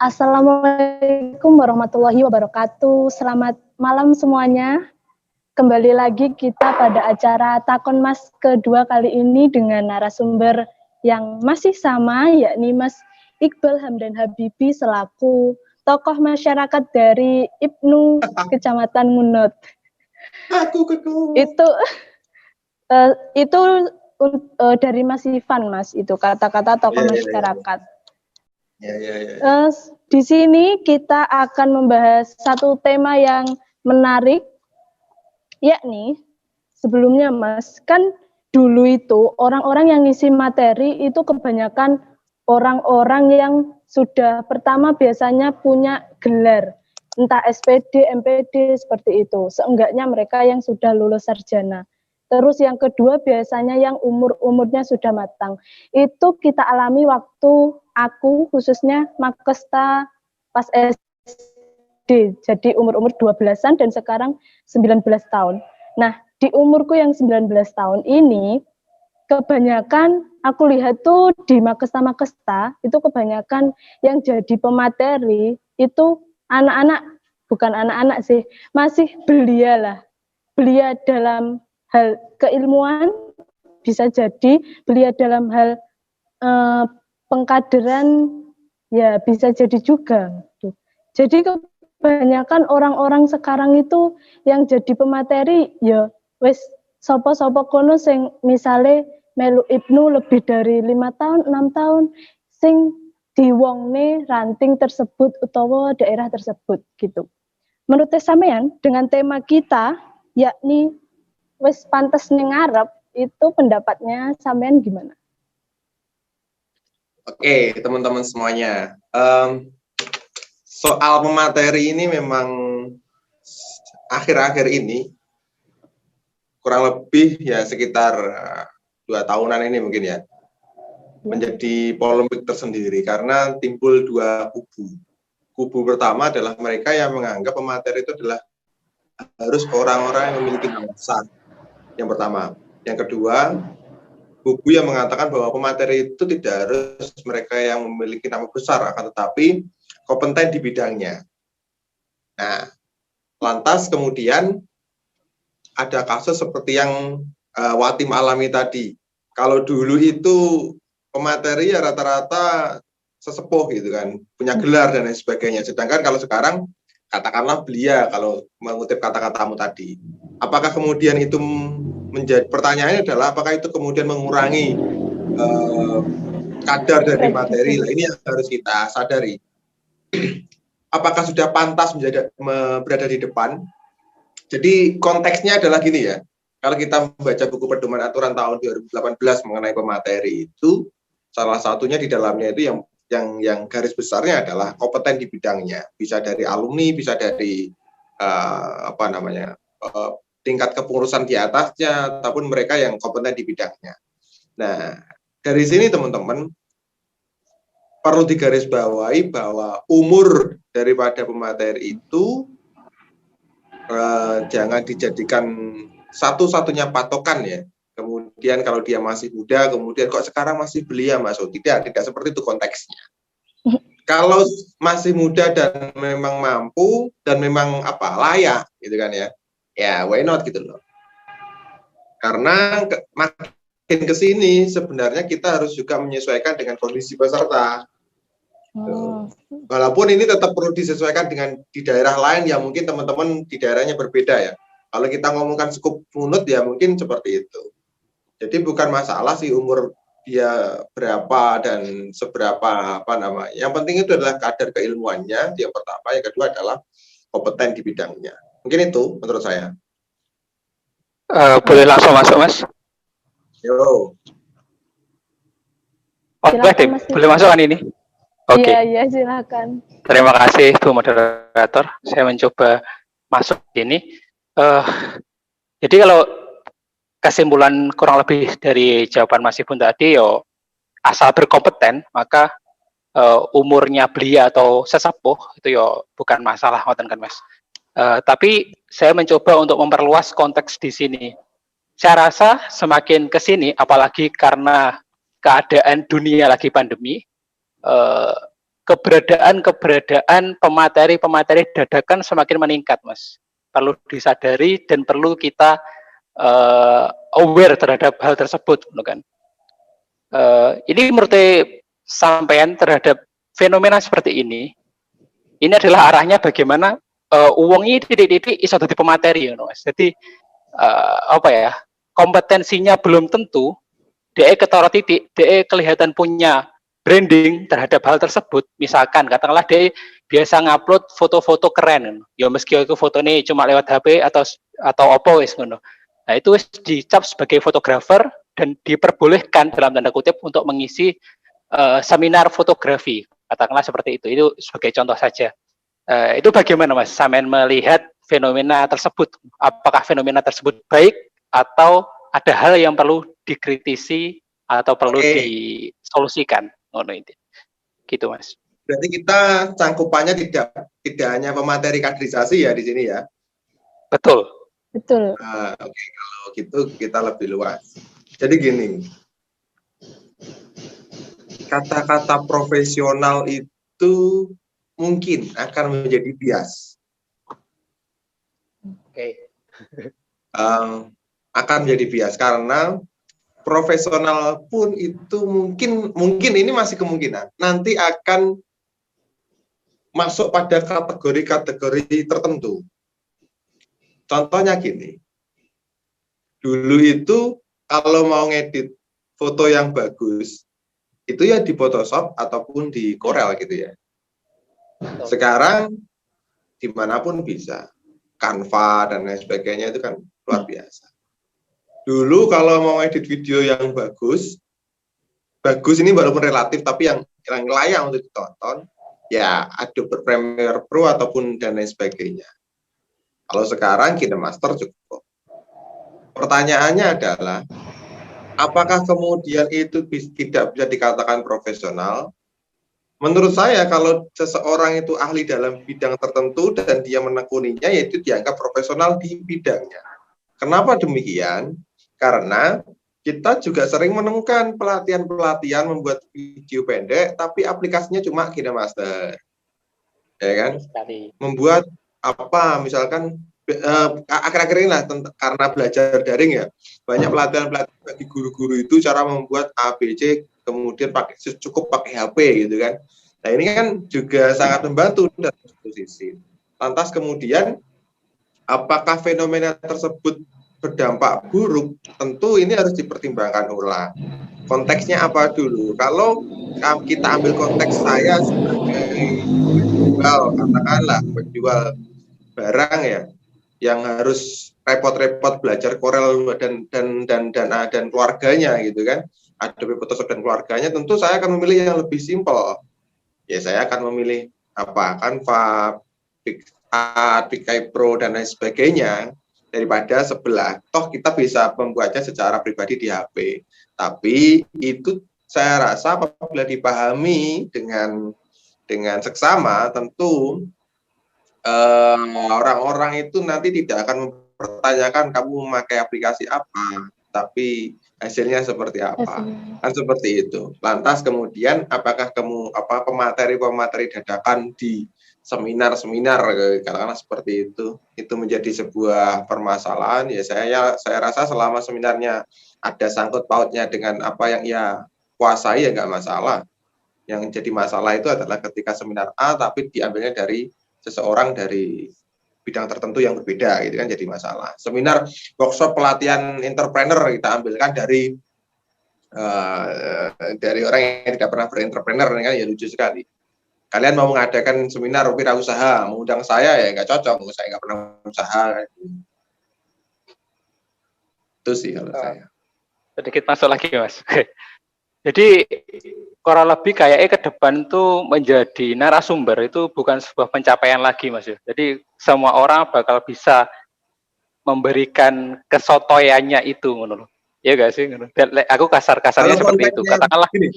Assalamualaikum warahmatullahi wabarakatuh. Selamat malam semuanya. Kembali lagi kita pada acara Takon Mas kedua kali ini dengan narasumber yang masih sama, yakni Mas Iqbal Hamdan Habibi selaku tokoh masyarakat dari Ibnu Kecamatan Ngunut. Aku ketua. Itu dari Mas Ivan, Mas. Itu kata-kata tokoh masyarakat. Di sini kita akan membahas satu tema yang menarik, yakni sebelumnya Mas, kan dulu itu orang-orang yang ngisi materi itu kebanyakan orang-orang yang sudah pertama biasanya punya gelar, entah SPD, MPD, seperti itu. Seenggaknya mereka yang sudah lulus sarjana. Terus yang kedua biasanya yang umurnya sudah matang. Itu kita alami waktu aku khususnya Makesta pas SD. Jadi umur-umur 12-an dan sekarang 19 tahun. Nah, di umurku yang 19 tahun ini kebanyakan aku lihat tuh di Makesta itu kebanyakan yang jadi pemateri itu anak-anak, bukan anak-anak sih, masih belia lah. Belia dalam hal keilmuan, bisa jadi belia dalam hal pengkaderan, ya bisa jadi juga. Jadi kebanyakan orang-orang sekarang itu yang jadi pemateri, ya wes sopo-sopo kono sing misale melu Ibnu lebih dari 5 tahun, 6 tahun, sing diwongne ranting tersebut utawa daerah tersebut gitu. Menurut sampean dengan tema kita yakni wes pantes ning ngarep, itu pendapatnya sampean gimana? Oke, teman-teman semuanya. Soal pemateri ini memang akhir-akhir ini kurang lebih ya sekitar 2 tahunan ini mungkin ya menjadi polemik tersendiri karena timbul dua kubu. Kubu pertama adalah mereka yang menganggap pemateri itu adalah harus orang-orang yang memiliki nama besar. Yang pertama. Yang kedua, kubu yang mengatakan bahwa pemateri itu tidak harus mereka yang memiliki nama besar, akan tetapi kompeten di bidangnya. Nah, lantas kemudian ada kasus seperti yang Watim alami tadi. Kalau dulu itu pemateri ya rata-rata sesepuh gitu kan, punya gelar dan lain sebagainya. Sedangkan kalau sekarang katakanlah belia, kalau mengutip kata-katamu tadi. Apakah kemudian itu menjadi pertanyaannya adalah apakah itu kemudian mengurangi kadar dari materi? Nah, ini yang harus kita sadari. Apakah sudah pantas berada di depan? Jadi konteksnya adalah gini ya. Kalau kita membaca buku pedoman aturan tahun 2018 mengenai pemateri itu, salah satunya di dalamnya itu yang garis besarnya adalah kompeten di bidangnya. Bisa dari alumni, bisa dari tingkat kepengurusan di atasnya, ataupun mereka yang kompeten di bidangnya. Nah, dari sini teman-teman perlu digarisbawahi bahwa umur daripada pemateri itu jangan dijadikan satu-satunya patokan ya. Kemudian kalau dia masih muda, kemudian kok sekarang masih belia, Mas? Tidak seperti itu konteksnya. Kalau masih muda dan memang mampu dan memang layak, gitu kan ya. Ya, why not gitu loh. Karena makin ke sini sebenarnya kita harus juga menyesuaikan dengan kondisi peserta. Walaupun ini tetap perlu disesuaikan dengan di daerah lain yang mungkin teman-teman di daerahnya berbeda ya. Kalau kita ngomongkan skup Ngunut ya mungkin seperti itu. Jadi bukan masalah sih umur dia berapa dan seberapa Yang penting itu adalah kadar keilmuannya, yang pertama, yang kedua adalah kompeten di bidangnya. Mungkin itu menurut saya. Boleh langsung masuk, Mas? Yo. Boleh masuk kan ini? Oke. Iya, silakan. Terima kasih Bu Moderator. Saya mencoba masuk ini. Jadi kalau kesimpulan kurang lebih dari jawaban Mas Ibun tadi, asal berkompeten, maka umurnya belia atau sesepuh itu bukan masalah, ngoten kan Mas. Tapi saya mencoba untuk memperluas konteks di sini. Saya rasa semakin ke sini, apalagi karena keadaan dunia lagi pandemi, keberadaan pemateri dadakan semakin meningkat, Mas. Perlu disadari dan perlu kita aware terhadap hal tersebut, kan? Ini menurut sampean terhadap fenomena seperti ini adalah arahnya bagaimana uang ini titik-titik iso dadi pemateri, Mas. Jadi kompetensinya belum tentu, dia ketara titik, dia kelihatan punya branding terhadap hal tersebut. Misalkan katakanlah dia biasa ngupload foto-foto keren, ya meski itu fotonya cuma lewat HP atau apa wis ngono. Nah, itu wis dicap sebagai fotografer dan diperbolehkan dalam tanda kutip untuk mengisi seminar fotografi. Katakanlah seperti itu. Itu sebagai contoh saja. Itu bagaimana, Mas? Sampean melihat fenomena tersebut? Apakah fenomena tersebut baik atau ada hal yang perlu dikritisi atau perlu disolusikan? Itu. Gitu, Mas. Berarti kita cangkupannya tidak hanya pemateri kaderisasi ya di sini ya. Betul. Betul. Oke, kalau gitu kita lebih luas. Jadi gini, kata-kata profesional itu mungkin akan menjadi bias. Oke. Akan menjadi bias karena profesional pun itu mungkin ini masih kemungkinan nanti akan masuk pada kategori-kategori tertentu. Contohnya gini, dulu itu kalau mau ngedit foto yang bagus itu ya di Photoshop ataupun di Corel gitu ya. Sekarang dimanapun bisa, Canva dan lain sebagainya itu kan luar biasa. Dulu kalau mau edit video yang bagus ini walaupun relatif tapi yang layak untuk ditonton ya Adobe Premiere Pro ataupun dan lain sebagainya. Kalau sekarang KineMaster cukup. Pertanyaannya adalah apakah kemudian itu tidak bisa dikatakan profesional? Menurut saya kalau seseorang itu ahli dalam bidang tertentu dan dia menekuninya yaitu dianggap profesional di bidangnya. Kenapa demikian? Karena kita juga sering menemukan pelatihan-pelatihan membuat video pendek, tapi aplikasinya cuma KineMaster, ya kan? Membuat apa, misalkan akhir-akhir ini lah karena belajar daring ya, banyak pelatihan-pelatihan bagi guru-guru itu cara membuat ABC, kemudian cukup pakai HP gitu kan. Nah ini kan juga sangat membantu dari satu sisi. Lantas kemudian apakah fenomena tersebut berdampak buruk, tentu ini harus dipertimbangkan ulang. Konteksnya apa dulu? Kalau kita ambil konteks saya sebagai penjual, katakanlah penjual barang ya, yang harus repot-repot belajar Corel dan keluarganya gitu kan, Adobe Photoshop dan keluarganya, tentu saya akan memilih yang lebih simpel. Ya saya akan memilih apa, Canva, Pikai Pro dan lain sebagainya, daripada sebelah. Toh kita bisa membuatnya secara pribadi di HP. Tapi itu saya rasa apabila dipahami dengan seksama, tentu orang-orang itu nanti tidak akan mempertanyakan kamu memakai aplikasi apa, tapi hasilnya seperti apa. Kan seperti itu. Lantas kemudian apakah kamu pemateri dadakan di seminar-seminar katakanlah seperti itu menjadi sebuah permasalahan ya. Saya rasa selama seminarnya ada sangkut pautnya dengan apa yang ia kuasai ya nggak masalah. Yang jadi masalah itu adalah ketika seminar A tapi diambilnya dari seseorang dari bidang tertentu yang berbeda gitu kan, jadi masalah. Seminar workshop pelatihan entrepreneur kita ambilkan dari orang yang tidak pernah berentrepreneur kan, ya lucu sekali. Kalian mau mengadakan seminar wirausaha, mengundang saya ya nggak cocok, saya nggak pernah usaha. Itu sih kalau saya. Sedikit masuk lagi, Mas. Jadi kurang lebih kayaknya ke depan tuh menjadi narasumber itu bukan sebuah pencapaian lagi, Mas. Jadi semua orang bakal bisa memberikan kesotoyannya itu, menurut. Iya gak sih? Aku kasar-kasarnya seperti itu. Katakanlah. Gini,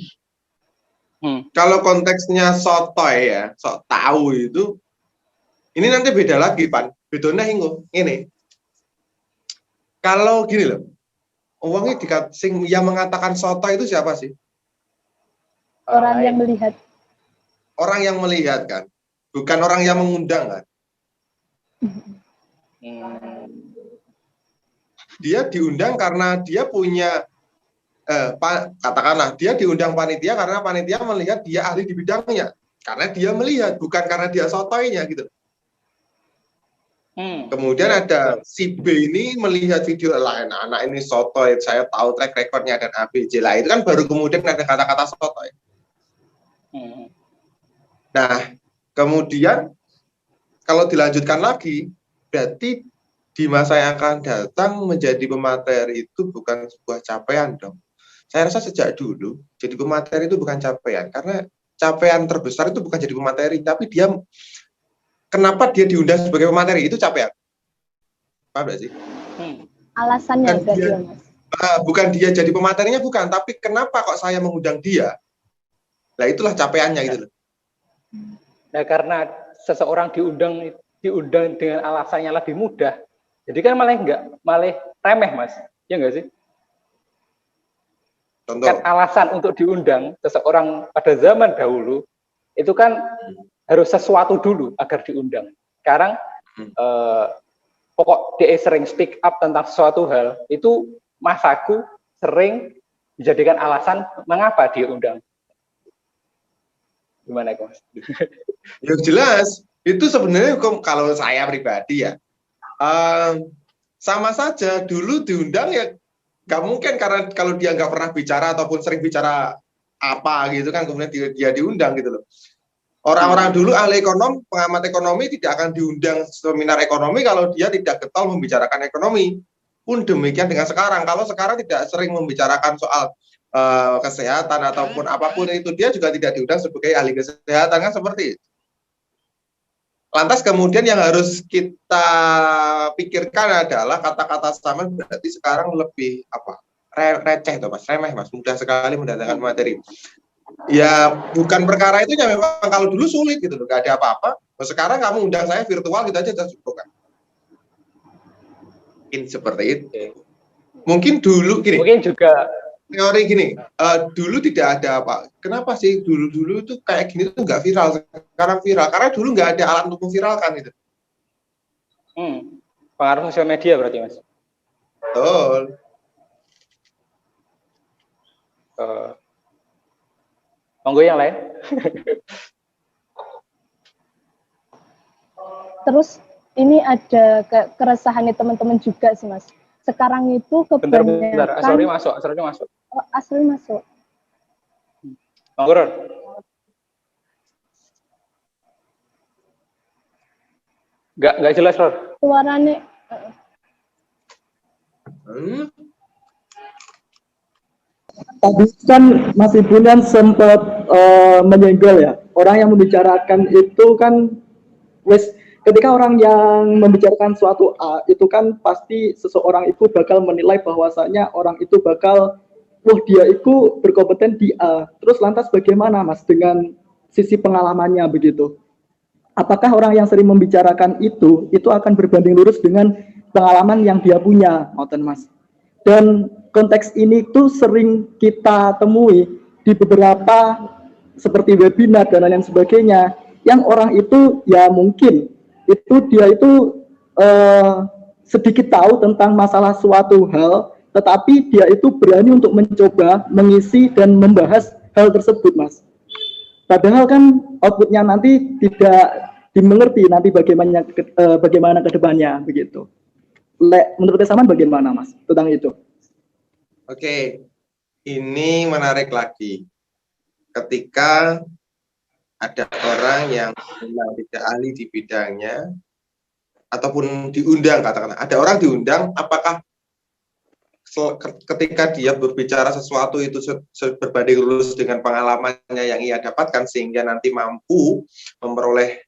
kalau konteksnya sotoy ya, sok tahu itu, ini nanti beda lagi, Pan. Bedanya ini. Kalau gini loh, uangnya yang mengatakan sotoy itu siapa sih? Orang yang melihat. orang yang melihat kan, bukan orang yang mengundang kan. Dia diundang karena dia punya katakanlah dia diundang panitia karena panitia melihat dia ahli di bidangnya, karena dia melihat, bukan karena dia sotoinya gitu. Kemudian ada si B ini melihat video lain, anak ini sotoy, saya tahu track recordnya dan ABC lah, itu kan baru kemudian ada kata-kata sotoy. Nah, kemudian kalau dilanjutkan lagi, berarti di masa yang akan datang menjadi pemateri itu bukan sebuah capaian dong. Saya rasa sejak dulu jadi pemateri itu bukan capaian, karena capaian terbesar itu bukan jadi pemateri, tapi dia kenapa dia diundang sebagai pemateri itu capaian. Paham nggak sih? Alasannya bukan dia, Mas. Bukan dia jadi pematerinya, bukan, tapi kenapa kok saya mengundang dia? Nah, itulah capaiannya gitu loh. Nah, karena seseorang diundang dengan alasannya lebih mudah, jadi kan malah remeh, Mas. Ya nggak sih? Contoh. Kan alasan untuk diundang seseorang pada zaman dahulu itu kan harus sesuatu dulu agar diundang. Sekarang pokok dia sering speak up tentang sesuatu hal, itu Mas Agu sering dijadikan alasan mengapa dia undang. Gimana, Mas? Ya jelas, itu sebenarnya kalau saya pribadi ya, sama saja. Dulu diundang ya nggak mungkin, karena kalau dia nggak pernah bicara ataupun sering bicara apa gitu kan, kemudian dia diundang gitu loh. Orang-orang dulu ahli pengamat ekonomi tidak akan diundang seminar ekonomi kalau dia tidak getol membicarakan ekonomi. Pun demikian dengan sekarang, kalau sekarang tidak sering membicarakan soal kesehatan ataupun apapun itu, dia juga tidak diundang sebagai ahli kesehatan kan, seperti itu. Lantas kemudian yang harus kita pikirkan adalah kata-kata samaran berarti sekarang lebih receh tuh Mas, remeh Mas, mudah sekali mendatangkan materi. Ya bukan perkara itu ya, memang kalau dulu sulit gitu loh, gak ada apa-apa. Sekarang kamu undang saya virtual gitu aja sudah cukup kan. Mungkin seperti itu. Mungkin dulu gini. Mungkin juga teori gini, dulu tidak ada apa. Kenapa sih dulu itu kayak gini tuh nggak viral, sekarang viral? Karena dulu nggak ada alat untuk memviralkan itu. Pengaruh sosial media berarti, Mas. Betul. Monggo yang lain. Terus ini ada keresahannya teman-teman juga sih, Mas. Sekarang itu kebanyakan. Bentar. Asrori masuk. Oh, Asrori masuk. Monggo. Nggak jelas, Ror. Suaranya. Tadi kan Mas Ibu kan sempat menyenggol ya, orang yang membicarakan itu kan ketika orang yang membicarakan suatu A itu kan pasti seseorang itu bakal menilai bahwasanya orang itu bakal dia itu berkompeten di A. Terus lantas bagaimana Mas dengan sisi pengalamannya begitu? Apakah orang yang sering membicarakan itu akan berbanding lurus dengan pengalaman yang dia punya, Mas? Dan konteks ini tuh sering kita temui di beberapa seperti webinar dan lain sebagainya, yang orang itu ya mungkin dia itu sedikit tahu tentang masalah suatu hal, tetapi dia itu berani untuk mencoba mengisi dan membahas hal tersebut, Mas. Padahal kan outputnya nanti tidak dimengerti nanti bagaimana ke depannya begitu. Menurut Saman bagaimana Mas tentang itu? Oke, ini menarik lagi. Ketika ada orang yang memang tidak ahli di bidangnya ataupun diundang, katakanlah ada orang diundang, apakah ketika dia berbicara sesuatu itu berbanding lurus dengan pengalamannya yang ia dapatkan sehingga nanti mampu memperoleh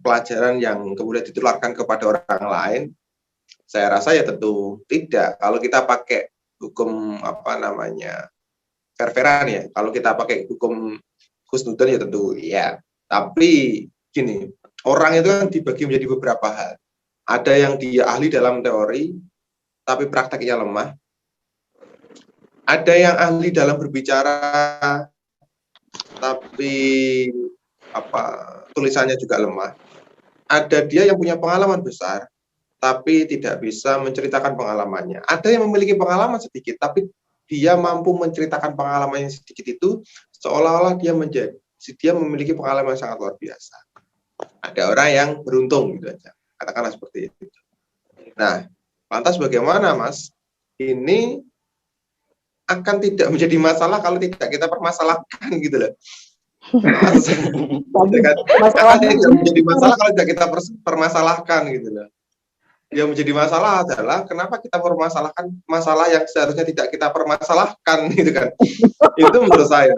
pelajaran yang kemudian ditularkan kepada orang lain? Saya rasa ya tentu tidak. Kalau kita pakai hukum fair-fairan ya, kalau kita pakai hukum husnudon ya tentu ya. Tapi gini, orang itu kan dibagi menjadi beberapa hal. Ada yang dia ahli dalam teori tapi prakteknya lemah. Ada yang ahli dalam berbicara tapi tulisannya juga lemah. Ada dia yang punya pengalaman besar, tapi tidak bisa menceritakan pengalamannya. Ada yang memiliki pengalaman sedikit, tapi dia mampu menceritakan pengalaman yang sedikit itu seolah-olah dia memiliki pengalaman yang sangat luar biasa. Ada orang yang beruntung gitu aja, katakanlah seperti itu. Nah, lantas bagaimana, Mas? Ini akan tidak menjadi masalah kalau tidak kita permasalahkan gitu loh. Akan tidak menjadi masalah kalau tidak kita permasalahkan gitu loh. Yang menjadi masalah adalah kenapa kita permasalahkan masalah yang seharusnya tidak kita permasalahkan gitu kan. Itu menurut saya.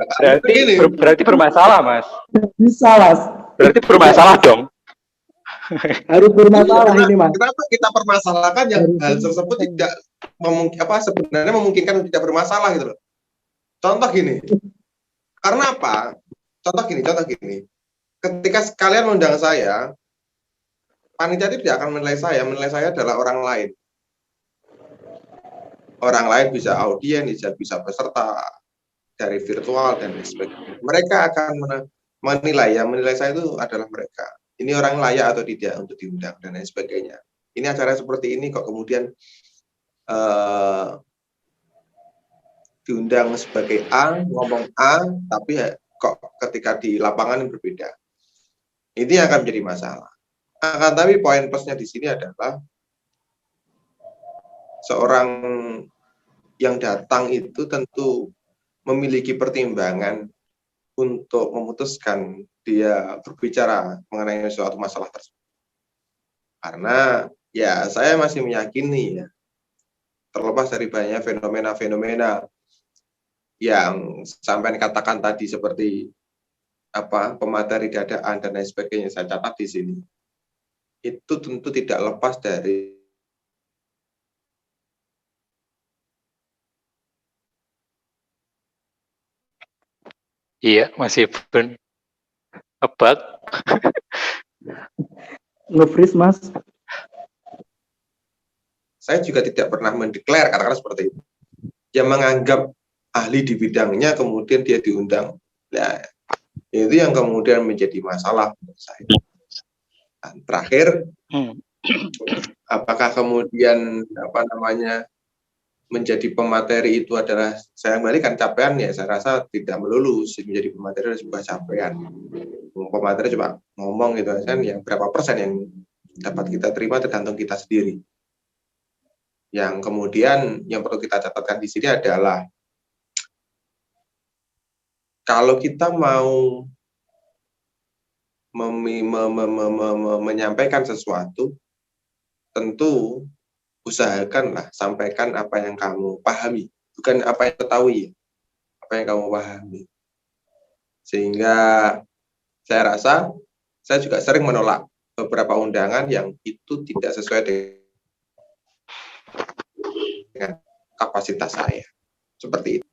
Berarti bermasalah, Mas. Bisa, Mas. Berarti bermasalah dong. Harus bermasalah ini, Mas. Kenapa kita permasalahkan yang hal tersebut tidak sebenarnya memungkinkan tidak bermasalah gitu loh. Contoh gini. Karena apa? Contoh gini. Ketika kalian undang saya, panitia itu tidak akan menilai saya adalah orang lain. Orang lain bisa audiens, bisa peserta dari virtual dan sebagainya. Mereka akan menilai saya itu adalah mereka. Ini orang layak atau tidak untuk diundang dan lain sebagainya. Ini acara seperti ini kok kemudian diundang sebagai A, ngomong A, tapi kok ketika di lapangan berbeda. Ini akan menjadi masalah. Tapi poin plusnya di sini adalah seorang yang datang itu tentu memiliki pertimbangan untuk memutuskan dia berbicara mengenai suatu masalah tersebut. Karena ya saya masih meyakini ya, terlepas dari banyak fenomena-fenomena yang sampai katakan tadi seperti pemateri dadaan dan lain sebagainya, saya catat di sini. Itu tentu tidak lepas dari Iya, masih ebak. Nge-freeze, Mas. Saya juga tidak pernah mendeklar katakanlah seperti itu. Yang menganggap ahli di bidangnya kemudian dia diundang. Nah, itu yang kemudian menjadi masalah menurut saya. Dan terakhir, apakah kemudian menjadi pemateri itu adalah saya kembalikan capaian ya, saya rasa tidak melulu menjadi pemateri adalah sebuah capaian. Pemateri coba ngomong gitu kan, yang berapa persen yang dapat kita terima tergantung kita sendiri. Yang kemudian yang perlu kita catatkan di sini adalah kalau kita mau menyampaikan sesuatu, tentu usahakanlah sampaikan apa yang kamu pahami, bukan apa yang ketahui, apa yang kamu pahami. Sehingga saya rasa saya juga sering menolak beberapa undangan yang itu tidak sesuai dengan kapasitas saya. Seperti itu.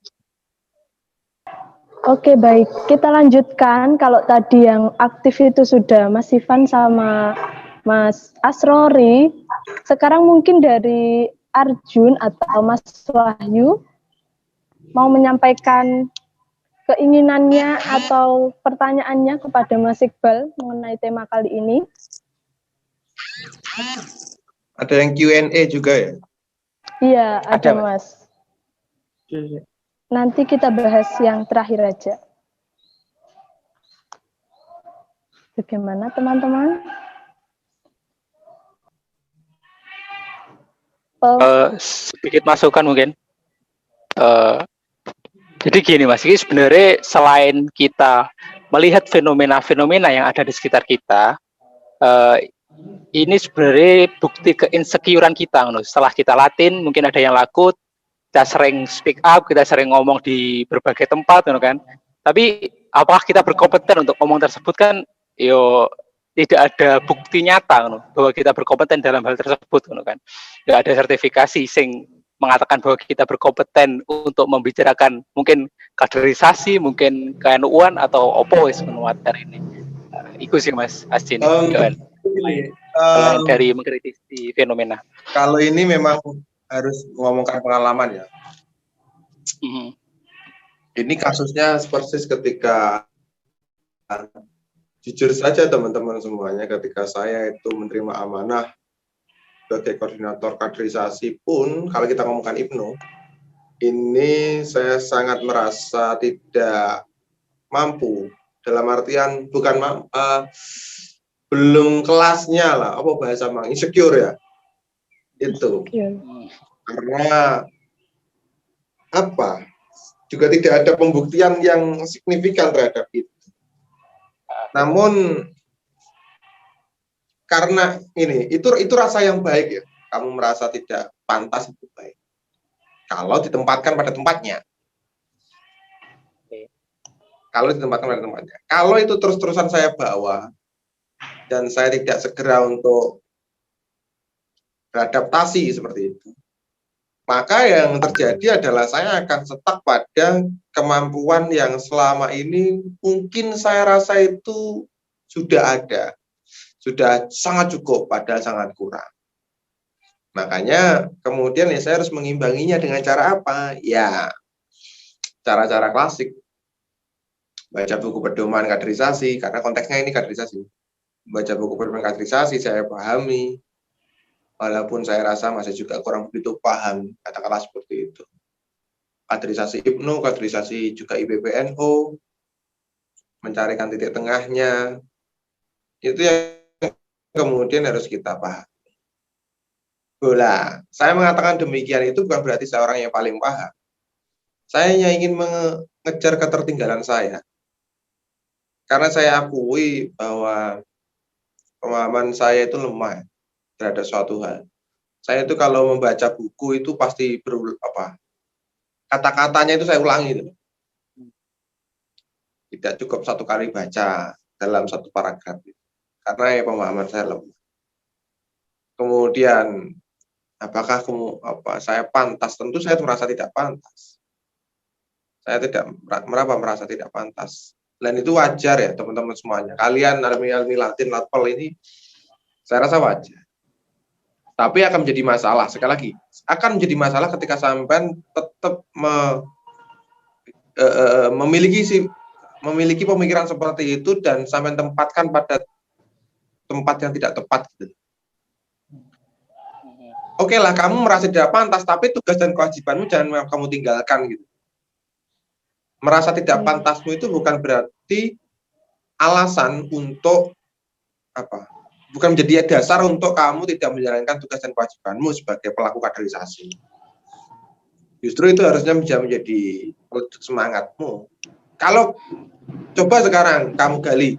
Oke, baik. Kita lanjutkan. Kalau tadi yang aktif itu sudah Mas Ivan sama Mas Asrori. Sekarang mungkin dari Arjun atau Mas Wahyu mau menyampaikan keinginannya atau pertanyaannya kepada Mas Iqbal mengenai tema kali ini. Ada yang Q&A juga ya? Iya, ada Mas. Oke. Nanti kita bahas yang terakhir aja. Bagaimana teman-teman? Sedikit masukan mungkin. Jadi gini Mas, ini sebenarnya selain kita melihat fenomena-fenomena yang ada di sekitar kita, ini sebenarnya bukti keinsecurean kita. Setelah kita latih, mungkin ada yang laku, kita sering speak up, kita sering ngomong di berbagai tempat, kan. Tapi apakah kita berkompeten untuk ngomong tersebut kan? Tidak ada bukti nyata, bahwa kita berkompeten dalam hal tersebut, kan. Tidak ada sertifikasi sing mengatakan bahwa kita berkompeten untuk membicarakan mungkin kaderisasi, mungkin KNU-an atau opo wis menguatkan ini. Iku sih Mas Asjin. Dari mengkritisi fenomena. Kalau ini memang harus ngomongkan pengalaman ya. Ini kasusnya persis ketika, jujur saja teman-teman semuanya, ketika saya itu menerima amanah sebagai koordinator kaderisasi pun, kalau kita ngomongkan IPNO, ini saya sangat merasa tidak mampu, dalam artian bukan belum kelasnya lah, apa bahasa mang, insecure ya, itu. Karena apa? Juga tidak ada pembuktian yang signifikan terhadap itu. Namun karena ini, itu rasa yang baik ya. Kamu merasa tidak pantas, itu baik. Kalau ditempatkan pada tempatnya. Kalau ditempatkan pada tempatnya. Kalau itu terus-terusan saya bawa dan saya tidak segera untuk beradaptasi seperti itu, maka yang terjadi adalah saya akan stuck pada kemampuan yang selama ini mungkin saya rasa itu sudah ada, sudah sangat cukup, padahal sangat kurang. Makanya kemudian ya saya harus mengimbanginya dengan cara apa? Ya, cara-cara klasik. Baca buku pedoman kaderisasi, karena konteksnya ini kaderisasi. Baca buku pedoman kaderisasi, saya pahami. Walaupun saya rasa masih juga kurang begitu paham, katakanlah seperti itu. Kaderisasi IPNO, kaderisasi juga IPPNO, mencarikan titik tengahnya, itu yang kemudian harus kita paham. Bola, saya mengatakan demikian itu bukan berarti saya orang yang paling paham. Saya hanya ingin mengejar ketertinggalan saya. Karena saya akui bahwa pemahaman saya itu lemah terhadap suatu hal. Saya itu kalau membaca buku itu pasti kata-katanya itu saya ulangi. Tidak cukup satu kali baca dalam satu paragraf. Karena ya pemahaman saya lemah. Kemudian apakah saya pantas? Tentu saya merasa tidak pantas. Saya tidak merasa tidak pantas. Dan itu wajar ya teman-teman semuanya. Kalian alumni Latin Latpel ini saya rasa wajar. Tapi akan menjadi masalah, sekali lagi, akan menjadi masalah ketika sampean tetap memiliki pemikiran seperti itu dan sampean tempatkan pada tempat yang tidak tepat gitu. Oke lah, kamu merasa tidak pantas, tapi tugas dan kewajibanmu jangan kamu tinggalkan gitu. Merasa tidak pantasmu itu bukan berarti alasan untuk bukan menjadi dasar untuk kamu tidak menjalankan tugas dan kewajibanmu sebagai pelaku kaderisasi. Justru itu harusnya menjadi semangatmu. Kalau coba sekarang kamu gali,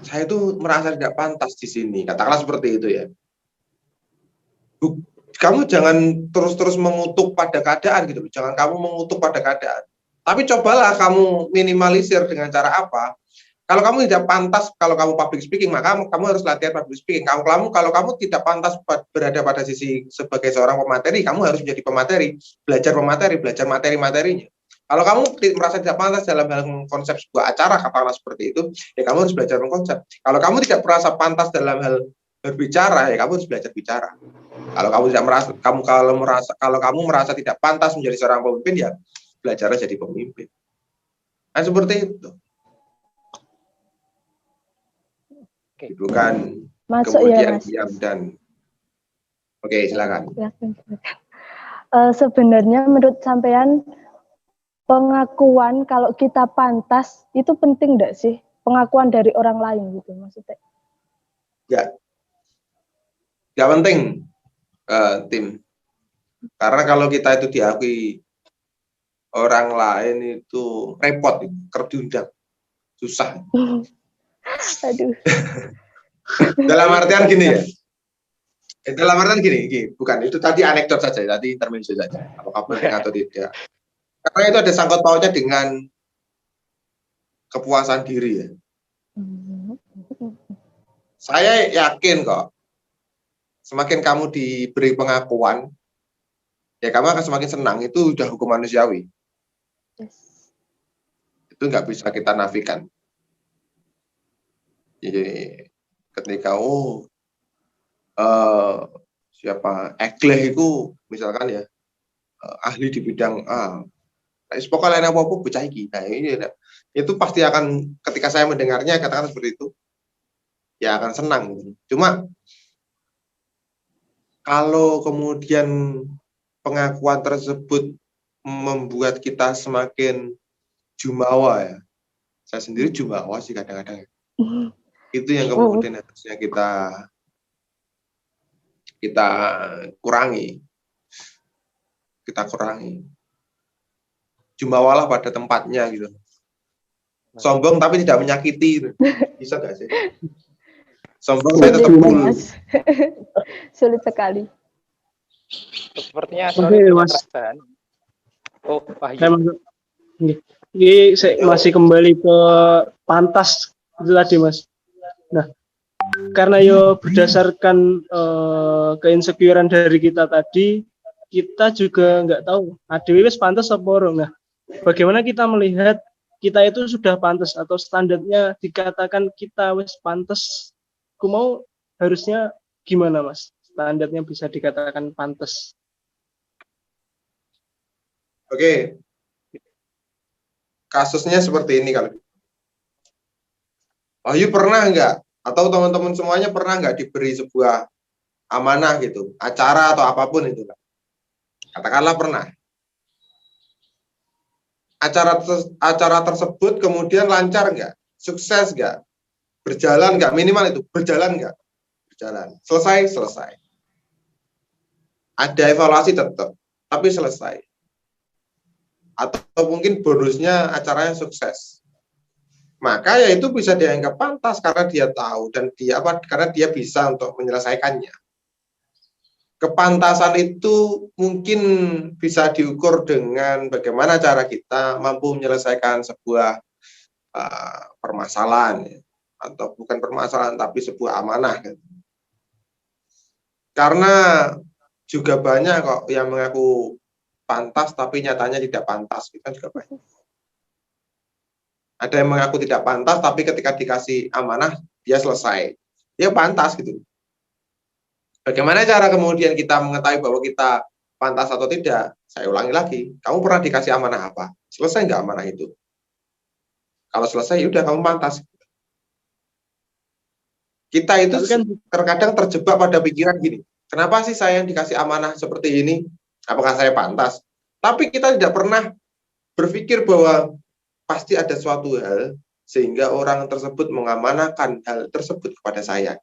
saya itu merasa tidak pantas di sini, katakanlah seperti itu ya. Kamu jangan terus-terus mengutuk pada keadaan gitu, jangan kamu mengutuk pada keadaan. Tapi cobalah kamu minimalisir dengan cara apa? Kalau kamu tidak pantas, kalau kamu public speaking, maka kamu harus latihan public speaking. Kalau kamu tidak pantas berada pada sisi sebagai seorang pemateri, kamu harus menjadi pemateri, belajar materi-materinya. Kalau kamu merasa tidak pantas dalam hal konsep sebuah acara, katakanlah seperti itu, ya kamu harus belajar mengkonsep. Kalau kamu tidak merasa pantas dalam hal berbicara, ya kamu harus belajar bicara. Kalau kamu tidak merasa, kalau kamu merasa tidak pantas menjadi seorang pemimpin, ya belajarlah jadi pemimpin. Nah, seperti itu. Bukan kemudian diam dan oke, silakan. Sebenarnya menurut sampean pengakuan kalau kita pantas itu penting enggak sih? Pengakuan dari orang lain gitu maksudnya? Enggak penting, tim. Karena kalau kita itu diakui orang lain itu repot, diundang, susah. Aduh. Dalam artian gini ya. Dalam artian gini, bukan itu tadi anekdot saja, tadi intermezzo saja. Apakah penting atau tidak? Karena itu ada sangkut pautnya dengan kepuasan diri ya. Saya yakin kok, semakin kamu diberi pengakuan, ya kamu akan semakin senang. Itu udah hukum manusiawi. Itu nggak bisa kita nafikan. Jadi ketika siapa Egleh itu misalkan ya ahli di bidang A, Pokoknya lain apa-apa bocah iki. Nah, itu pasti akan ketika saya mendengarnya katakan seperti itu, ya akan senang. Cuma kalau kemudian pengakuan tersebut membuat kita semakin jumawa ya. Saya sendiri jumawa sih kadang-kadang. Itu yang kemudian harusnya kita kurangi. Kita kurangi. Jumawalah pada tempatnya gitu. Sombong tapi tidak menyakiti gitu. Bisa nggak sih? Sombong tapi tetap cool. Sulit sekali. Sepertinya Oke, Mas. perasaan. Oh, Ini saya masih kembali ke pantas itu tadi, Mas. Nah, karena berdasarkan keinsecurean dari kita tadi, kita juga nggak tahu adewe wis pantas apa ora. Nah, bagaimana kita melihat kita itu sudah pantas atau standarnya dikatakan kita wis pantas? Aku mau harusnya gimana, Mas? Standarnya bisa dikatakan pantas. Oke. Kasusnya seperti ini kali. Wahyu pernah nggak? Atau teman-teman semuanya pernah nggak diberi sebuah amanah gitu, acara atau apapun itu? Katakanlah pernah. Acara tersebut kemudian lancar nggak? Sukses nggak? Berjalan nggak? Minimal itu berjalan nggak? Berjalan. Selesai. Ada evaluasi tetap, tapi selesai. Atau mungkin bonusnya acaranya sukses. Maka ya itu bisa dianggap pantas karena dia tahu dan karena dia bisa untuk menyelesaikannya. Kepantasan itu mungkin bisa diukur dengan bagaimana cara kita mampu menyelesaikan sebuah permasalahan, ya. Atau bukan permasalahan tapi sebuah amanah. Gitu. Karena juga banyak kok yang mengaku pantas tapi nyatanya tidak pantas, kita juga banyak. Ada yang mengaku tidak pantas tapi ketika dikasih amanah dia selesai, dia pantas gitu. Bagaimana cara kemudian kita mengetahui bahwa kita pantas atau tidak? Saya ulangi lagi, kamu pernah dikasih amanah apa? Selesai nggak amanah itu? Kalau selesai, udah kamu pantas. Kita itu terkadang terjebak pada pikiran gini, kenapa sih saya yang dikasih amanah seperti ini? Apakah saya pantas? Tapi kita tidak pernah berpikir bahwa pasti ada suatu hal sehingga orang tersebut mengamanahkan hal tersebut kepada saya.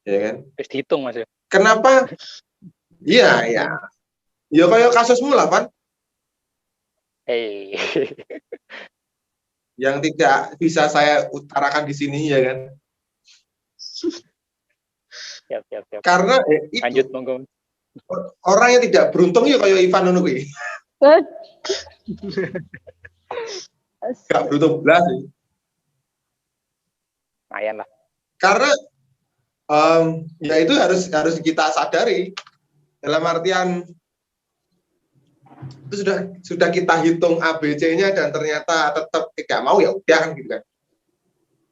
Ya kan? Harus dihitung, Mas. Kenapa? Iya. Ya kayak kasusmu lah, Van. Yang tidak bisa saya utarakan di sini, ya kan? Siap. Karena itu, lanjut monggo. Orang yang tidak beruntung ya kayak Ivan ngono kuwi. Gak beruntung belas sih. Lumayan lah. Karena ya itu harus kita sadari dalam artian itu sudah kita hitung ABC-nya dan ternyata tetap tidak mau, ya udah kan gitu kan.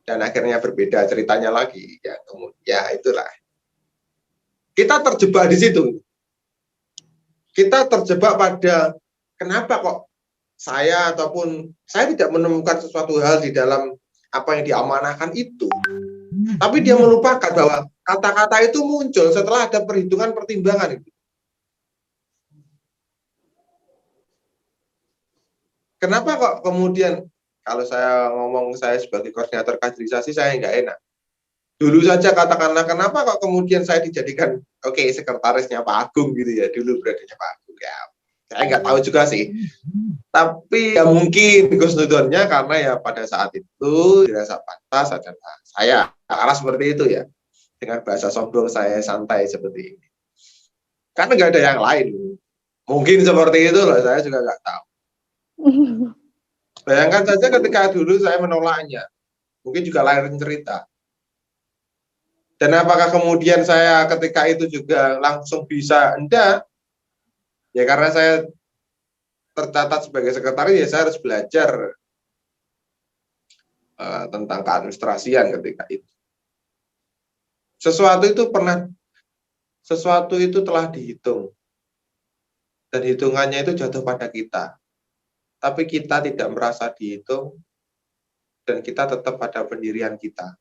Dan akhirnya berbeda ceritanya lagi, ya kemudian itulah. Kita terjebak di situ. Kita terjebak pada kenapa kok saya tidak menemukan sesuatu hal di dalam apa yang diamanahkan itu. Tapi dia melupakan bahwa kata-kata itu muncul setelah ada perhitungan pertimbangan itu. Kenapa kok kemudian kalau saya ngomong saya sebagai koordinator kaderisasi saya nggak enak. Dulu saja katakanlah kenapa kok kemudian saya dijadikan sekretarisnya Pak Agung gitu ya, dulu beradanya Pak Agung ya. Saya nggak tahu juga sih. Tapi ya mungkin khusnudonnya karena ya pada saat itu dirasa pantas adalah saya. Karena seperti itu ya. Dengan bahasa sombong saya santai seperti ini. Karena nggak ada yang lain. Mungkin seperti itu loh, saya juga nggak tahu. Bayangkan saja ketika dulu saya menolaknya. Mungkin juga lain cerita. Dan apakah kemudian saya ketika itu juga langsung bisa? Enggak. Ya karena saya tercatat sebagai sekretaris, ya saya harus belajar tentang keadministrasian ketika itu. Sesuatu itu telah dihitung. dan hitungannya itu jatuh pada kita. Tapi kita tidak merasa dihitung, dan kita tetap pada pendirian kita.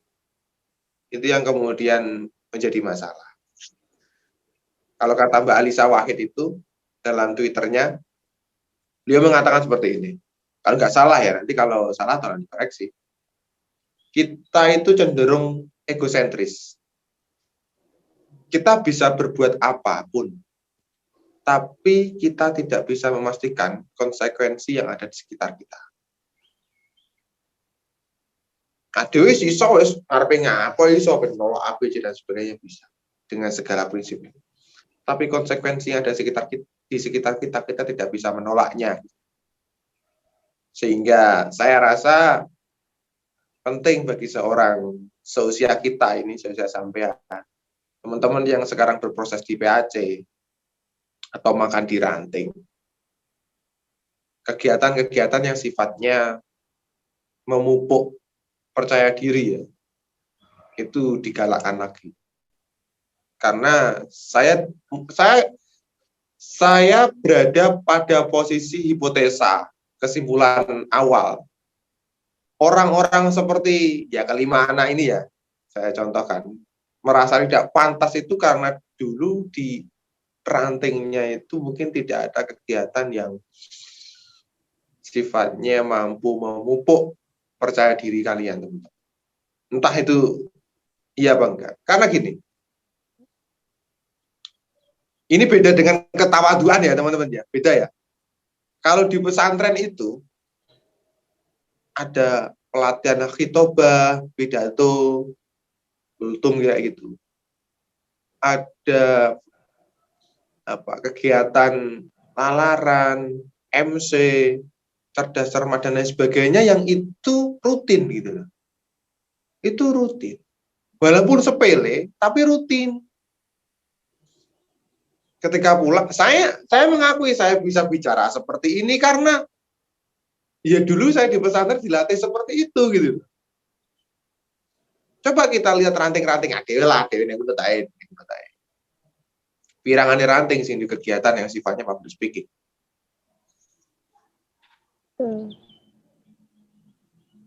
Itu yang kemudian menjadi masalah. Kalau kata Mbak Alisa Wahid itu, dalam Twitternya, beliau mengatakan seperti ini. Kalau nggak salah ya, nanti kalau salah tolong dikoreksi. Kita itu cenderung egosentris. Kita bisa berbuat apapun, tapi kita tidak bisa memastikan konsekuensi yang ada di sekitar kita. Adewe iso wis ngarepe ngapo iso penolak ABC dan sebagainya bisa dengan segala prinsip. Tapi konsekuensi yang ada di sekitar kita tidak bisa menolaknya. Sehingga saya rasa penting bagi seorang seusia kita ini, seusia sampean, teman-teman yang sekarang berproses di PAC atau makan di ranting, kegiatan-kegiatan yang sifatnya memupuk percaya diri ya, itu digalakkan lagi. Karena saya berada pada posisi hipotesa, kesimpulan awal. Orang-orang seperti ya kelima anak ini ya, saya contohkan, merasa tidak pantas itu karena dulu di rantingnya itu mungkin tidak ada kegiatan yang sifatnya mampu memupuk percaya diri kalian, teman-teman. Entah itu iya apa enggak. Karena gini, ini beda dengan ketawaduan ya teman-teman ya, beda ya. Kalau di pesantren itu ada pelatihan khitobah, pidato, kultum kayak gitu. Ada kegiatan lalaran, MC, cerdas cermat dan lain sebagainya yang itu rutin gitu loh. Itu rutin. Walaupun sepele tapi rutin. Ketika pulang, saya mengakui saya bisa bicara seperti ini karena ya dulu saya di pesantren dilatih seperti itu gitu. Coba kita lihat ranting-ranting adewe yang betain. Pirangannya ranting sih di kegiatan yang sifatnya public speaking.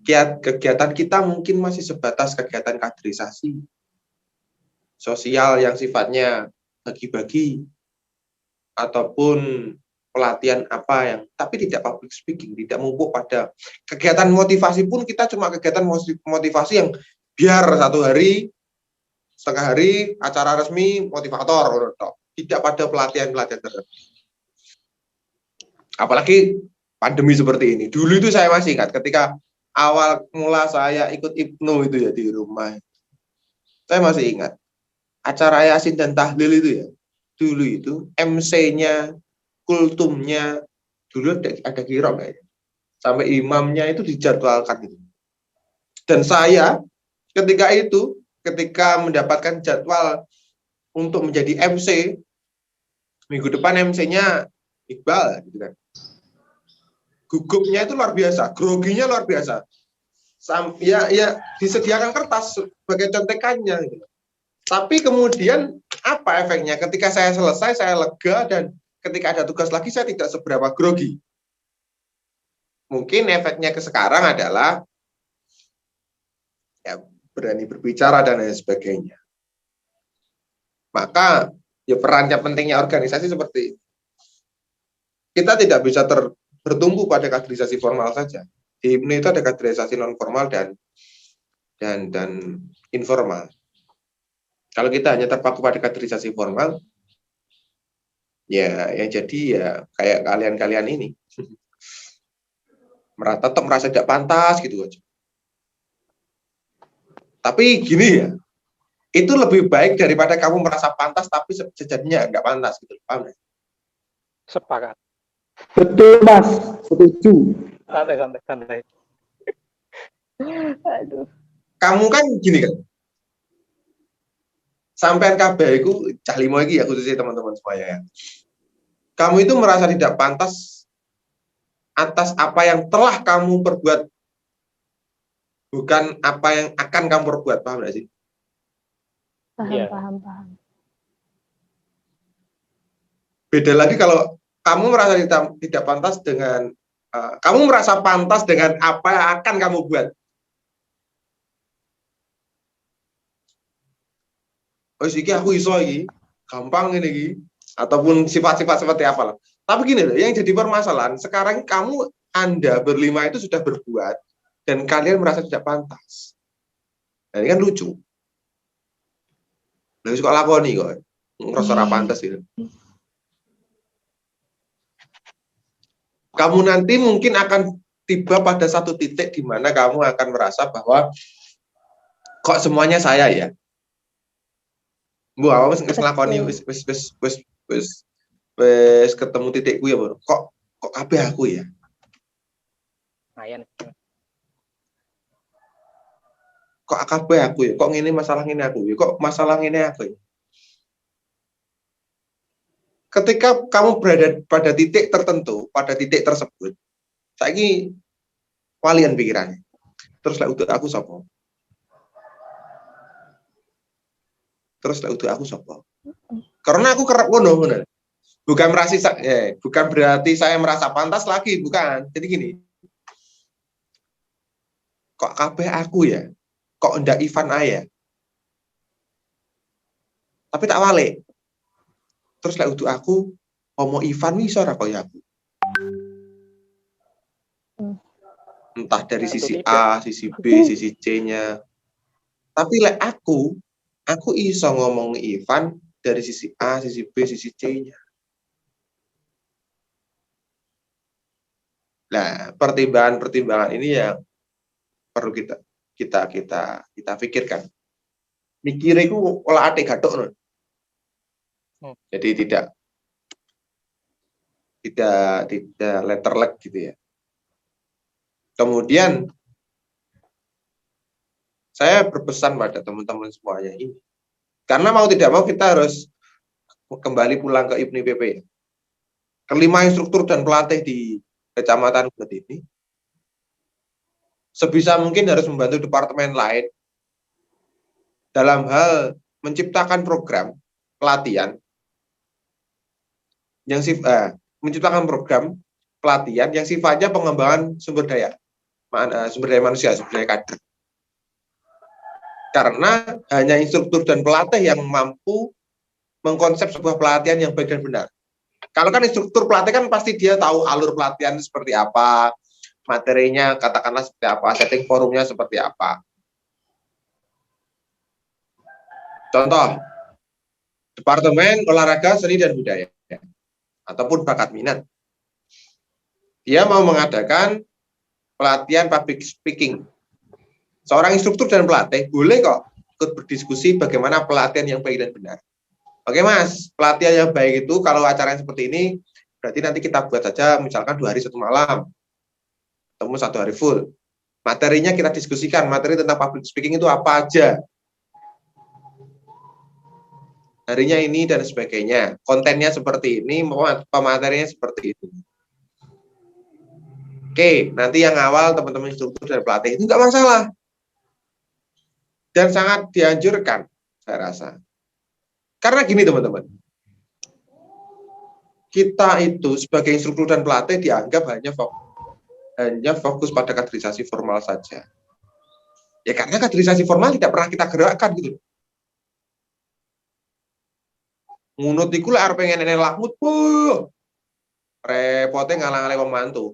Kegiatan kita mungkin masih sebatas kegiatan kaderisasi sosial yang sifatnya bagi-bagi ataupun pelatihan apa yang tapi tidak public speaking, tidak mumpuk pada kegiatan motivasi pun kita cuma kegiatan motivasi yang biar satu hari setengah hari acara resmi motivator, tidak pada pelatihan tertentu. Apalagi pandemi seperti ini. Dulu itu saya masih ingat ketika awal mula saya ikut IPNU itu ya di rumah. Saya masih ingat acara Yasin dan Tahlil itu ya. Dulu itu MC-nya, kultumnya, dulu ada kirok kayaknya. Sampai imamnya itu dijadwalkan gitu. Dan saya ketika mendapatkan jadwal untuk menjadi MC, minggu depan MC-nya Iqbal gitu kan. Gugupnya itu luar biasa, groginya luar biasa. Ya disediakan kertas sebagai contekannya gitu. Tapi kemudian apa efeknya? Ketika saya selesai, saya lega, dan ketika ada tugas lagi, saya tidak seberapa grogi. Mungkin efeknya ke sekarang adalah ya berani berbicara dan lain sebagainya. Maka ya perannya pentingnya organisasi seperti ini. Kita tidak bisa bertumbuh pada kaderisasi formal saja. Di IPNU itu ada kaderisasi non formal dan informal. Kalau kita hanya terpaku pada kaderisasi formal, ya jadi ya kayak kalian ini. Tetap merasa tidak pantas gitu aja. Tapi gini ya, itu lebih baik daripada kamu merasa pantas tapi sejatinya nggak pantas gitu. Paham ya? Sepakat. Betul Mas, setuju. Santai. Aduh. Kamu kan gini kan, sampean kabeh iku cah limo iki ya khususnya teman-teman semuanya ya. Kamu itu merasa tidak pantas atas apa yang telah kamu perbuat, bukan apa yang akan kamu perbuat, paham nggak sih? Paham. Beda lagi kalau kamu merasa tidak pantas dengan kamu merasa pantas dengan apa yang akan kamu buat. Oh, iki aku iso iki, gampang ini iki, ataupun sifat-sifat seperti apa lah. Tapi gini loh, yang jadi permasalahan sekarang Anda berlima itu sudah berbuat dan kalian merasa tidak pantas. Nah, ini kan lucu. Nah, suka lakoni kok, ngerasa ora pantas gitu. Kamu nanti mungkin akan tiba pada satu titik di mana kamu akan merasa bahwa kok semuanya saya ya. Bu, apa wis nglakoni wis ketemu titikku ya, Bro. Kok kabeh aku ya. Lumayan. Kok kabeh aku ya. Kok ngene masalah ngene aku ya. Kok masalah ngene aku ya. Ketika kamu berada pada titik tertentu, pada titik tersebut, saiki walian pikirannya. Terus lek untuk aku sapa? Terus lek untuk aku sapa? Karena aku kerep ngono bener. Bukan berarti saya merasa pantas lagi, bukan. Jadi gini. Kok kabeh aku ya? Kok ndak Ivan aya? Tapi tak walik. Terus lek untuk aku homo Ivan iso ora kaya aku. Entah dari sisi A, sisi B, sisi C-nya. Tapi lek aku iso ngomong Ivan dari sisi A, sisi B, sisi C-nya. Nah, pertimbangan ini yang perlu kita pikirkan. Mikire iku olah atik gathuk. Jadi tidak letterlek gitu ya. Kemudian saya berpesan pada teman-teman semuanya ini, karena mau tidak mau kita harus kembali pulang ke IPNI PP. Kelima instruktur dan pelatih di Kecamatan Bulet ini sebisa mungkin harus membantu departemen lain dalam hal menciptakan program pelatihan yang menciptakan program pelatihan yang sifatnya pengembangan sumber daya manusia, sumber daya kader. Karena hanya instruktur dan pelatih yang mampu mengkonsep sebuah pelatihan yang baik dan benar. Kalau kan instruktur pelatih kan pasti dia tahu alur pelatihan seperti apa, materinya katakanlah seperti apa, setting forumnya seperti apa. Contoh, Departemen Olahraga, Seni dan Budaya ataupun bakat minat. Dia mau mengadakan pelatihan public speaking. Seorang instruktur dan pelatih boleh kok ikut berdiskusi bagaimana pelatihan yang baik dan benar. Oke Mas, pelatihan yang baik itu kalau acaranya seperti ini, berarti nanti kita buat saja misalkan 2 hari 1 malam, ketemu 1 hari full. Materinya kita diskusikan, materi tentang public speaking itu apa aja. Harinya ini dan sebagainya. Kontennya seperti ini, pematerinya seperti itu. Oke, nanti yang awal teman-teman instruktur dan pelatih itu nggak masalah. Dan sangat dianjurkan, saya rasa. Karena gini teman-teman, kita itu sebagai instruktur dan pelatih dianggap hanya fokus pada kaderisasi formal saja. Ya karena kaderisasi formal tidak pernah kita gerakkan gitu. Ngunut iku lek arep pengen enek lakmut, repotnya ngalang-alang wong mantu.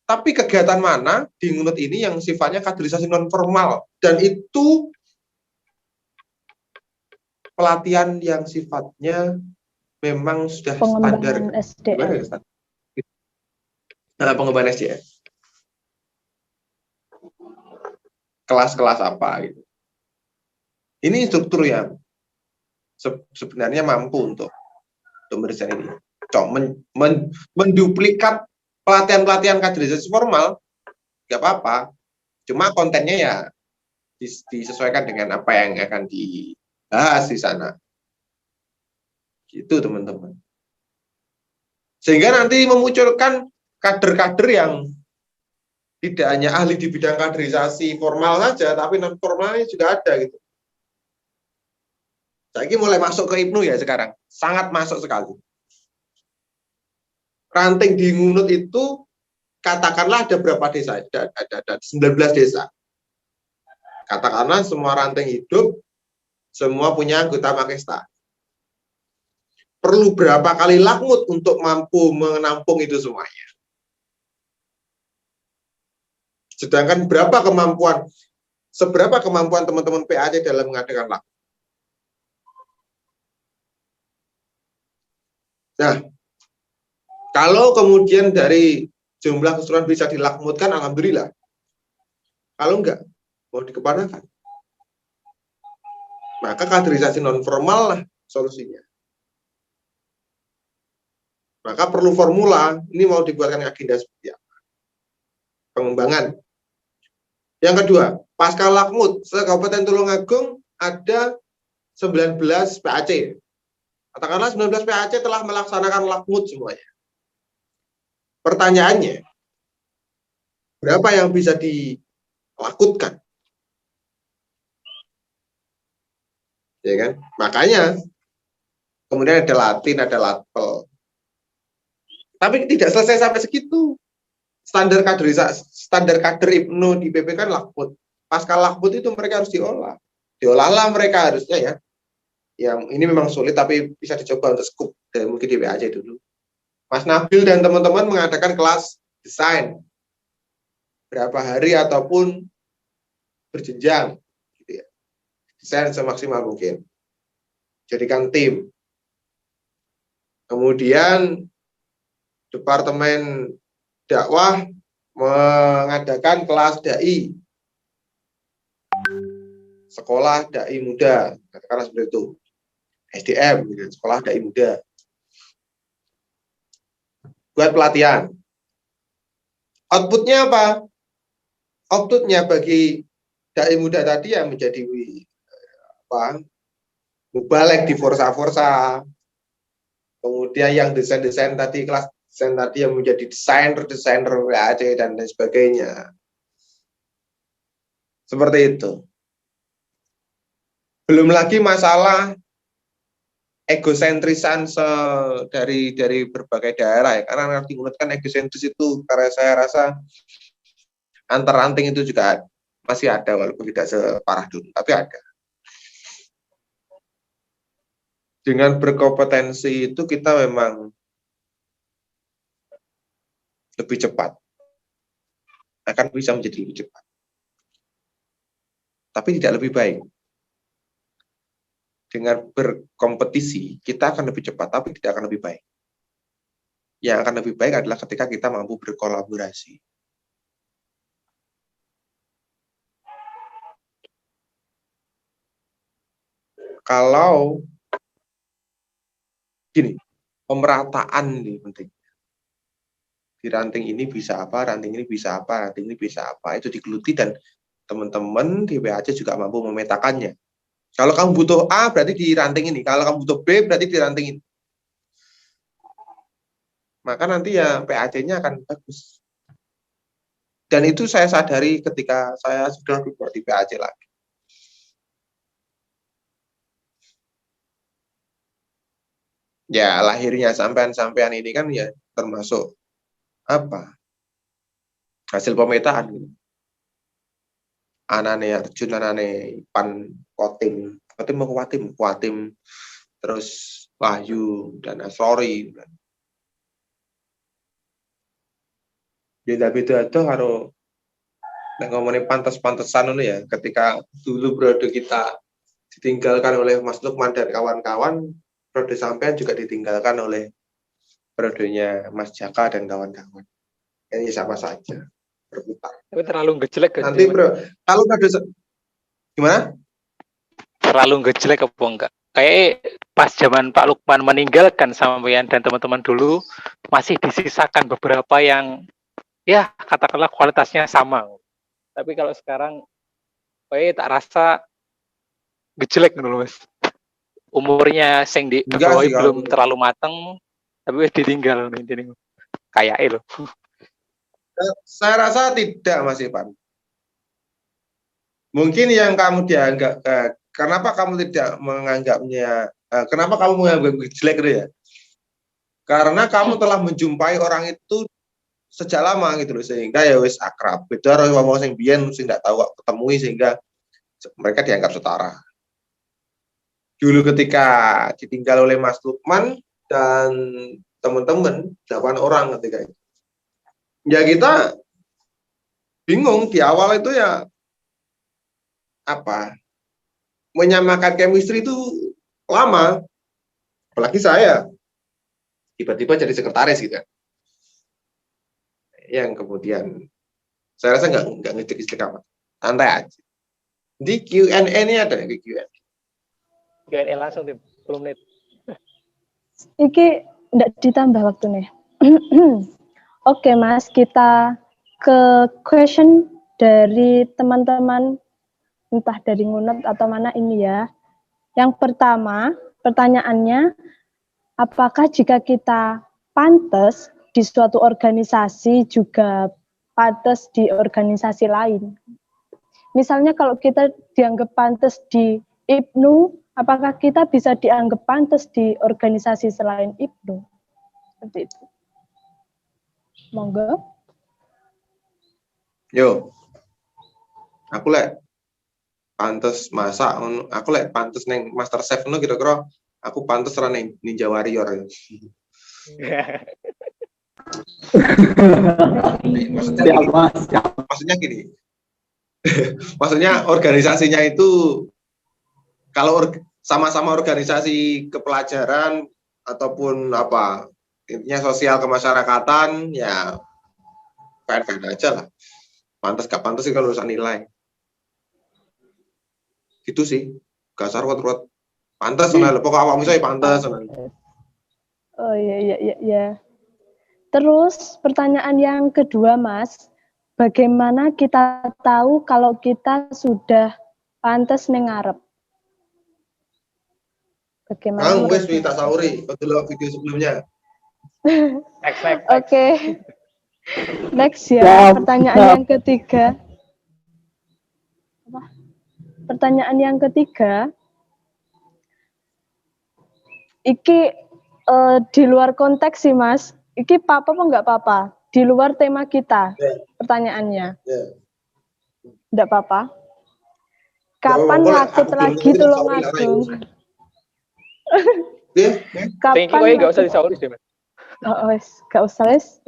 Tapi kegiatan mana di ngunut ini yang sifatnya kaderisasi non formal dan itu pelatihan yang sifatnya memang sudah standar SDM. Pengembangan SDM. Kelas-kelas apa gitu. Ini struktur yang sebenarnya mampu untuk mendesain ini. Menduplikat pelatihan-pelatihan kaderisasi formal, nggak apa-apa. Cuma kontennya ya disesuaikan dengan apa yang akan dibahas di sana. Gitu teman-teman. Sehingga nanti memunculkan kader-kader yang tidak hanya ahli di bidang kaderisasi formal saja, tapi non formalnya juga ada gitu. Saiki mulai masuk ke Ibnu ya sekarang, sangat masuk sekali. Ranting di Ngunut itu katakanlah ada berapa desa? Ada 19 desa. Katakanlah semua ranting hidup, semua punya anggota Makesta. Perlu berapa kali lakmut untuk mampu menampung itu semuanya? Sedangkan seberapa kemampuan teman-teman PAC dalam mengadakan lakmut? Nah, kalau kemudian dari jumlah keseluruhan bisa dilakmutkan, alhamdulillah. Kalau enggak, mau dikemanakan? Maka kaderisasi non formal lah solusinya. Maka perlu formula, ini mau dibuatkan agenda seperti apa? Pengembangan. Yang kedua, pasca lakmut, se-Kabupaten Tulungagung ada 19 PAC. Katakanlah 19 PAC telah melaksanakan lakmut semuanya. Pertanyaannya, berapa yang bisa dilakutkan? Ya kan? Makanya kemudian ada Latin, ada Latpel. Tapi tidak selesai sampai segitu. Standar kader Ibnu di PP kan lakmut. Pasca lakmut itu mereka harus diolah. Diolahlah mereka harusnya ya. Ya ini memang sulit tapi bisa dicoba untuk skup dari mungkin di PAC dulu. Mas Nabil dan teman-teman mengadakan kelas desain berapa hari ataupun berjenjang gitu ya. Desain semaksimal mungkin. Jadikan tim. Kemudian Departemen Dakwah mengadakan kelas dai. Sekolah dai muda, katakanlah seperti itu. SDM, sekolah dai muda. Buat pelatihan. Outputnya apa? Outputnya bagi dai muda tadi yang menjadi mubalek di forsa-forsa. Kemudian yang desain-desain tadi, kelas desain tadi yang menjadi desainer PAC dan lain sebagainya. Seperti itu. Belum lagi masalah egosentrisan dari berbagai daerah ya, karena nanti kan egosentris itu karena saya rasa antar ranting itu juga masih ada walaupun tidak separah dulu, tapi ada. Dengan berkompetensi itu kita memang lebih cepat, akan bisa menjadi lebih cepat, tapi tidak lebih baik. Dengan berkompetisi, kita akan lebih cepat, tapi tidak akan lebih baik. Yang akan lebih baik adalah ketika kita mampu berkolaborasi. Kalau gini, pemerataan ini penting. Di ranting ini bisa apa, ranting ini bisa apa, ranting ini bisa apa, itu digeluti dan teman-teman di PAC juga mampu memetakannya. Kalau kamu butuh A, berarti di ranting ini. Kalau kamu butuh B, berarti di ranting ini. Maka nanti ya PAC-nya akan bagus. Dan itu saya sadari ketika saya sudah duduk di PAC lagi. Ya, lahirnya sampean-sampean ini kan ya termasuk apa? Hasil pemetaan gitu. Anane Arjun, anane Pan Kotim mau Kuatim, terus Wahyu dan Asrori. Beda-beda itu harus ngomongin pantas-pantesan itu ya. Ketika dulu periode kita ditinggalkan oleh Mas Lukman dan kawan-kawan, periode sampean juga ditinggalkan oleh periodenya Mas Jaka dan kawan-kawan. Ini sama saja. Berputar. Tapi terlalu ngejelek kan? Nanti bro, kalau ada gimana? Terlalu ngejelek apa enggak? Kayak pas zaman Pak Lukman meninggalkan sampean dan teman-teman dulu masih disisakan beberapa yang ya katakanlah kualitasnya sama. Tapi kalau sekarang kayak tak rasa ngejelek dulu Mas. Umurnya sing di bawah belum terlalu mateng tapi ditinggal ini kayak loh. Saya rasa tidak Mas Ivan. Mungkin yang kamu dianggap kenapa kamu tidak menganggapnya, kenapa kamu menganggap jelek gitu ya? Karena kamu telah menjumpai orang itu sejak lama gitu loh, sehingga ya wis akrab. Beda karo wong sing biyen sing ndak tahu kok ketemui sehingga mereka dianggap setara. Dulu ketika ditinggal oleh Mas Lukman dan teman-teman 8 orang ketika itu. Ya kita bingung di awal itu ya apa? Menyamakan chemistry itu lama. Apalagi saya tiba-tiba jadi sekretaris gitu. Yang kemudian saya rasa nggak ngejek amat, santai aja. Di Q&A ini ada Q&A. Q&A langsung 10 menit. Iki ndak ditambah waktu nih. Oke Mas, kita ke question dari teman-teman, entah dari Ngunut atau mana ini ya. Yang pertama, pertanyaannya, apakah jika kita pantas di suatu organisasi juga pantas di organisasi lain? Misalnya kalau kita dianggap pantas di IPNU, apakah kita bisa dianggap pantas di organisasi selain IPNU? Seperti itu. Monggo. Yo, aku lek pantes masak, aku lek pantes neng Master Chef no kira-kira aku pantes ra neng Ninja Warrior. Maksudnya gini. Maksudnya organisasinya itu kalau sama-sama organisasi kepelajaran ataupun apa intinya sosial kemasyarakatan ya fair-fair aja lah. Pantas gak pantas sih kalau urusan nilai. Gitu sih. Gak sarwat-ruwat. Pantas lah, pokok awak misalnya pantas. Oh iya. Terus pertanyaan yang kedua Mas, bagaimana kita tahu kalau kita sudah pantas ning ngarep? Bagaimana? Kang wes tak sauri, betul video sebelumnya. Next. Oke. Next ya, pertanyaan yang ketiga. Pertanyaan yang ketiga, iki di luar konteks sih Mas, iki apa nggak apa-apa, di luar tema kita, pertanyaannya. Nggak apa-apa. Kapan lakut lagi Tulungagung? Kapan nggak usah disauris deh Mas. Oh, nggak usah wes.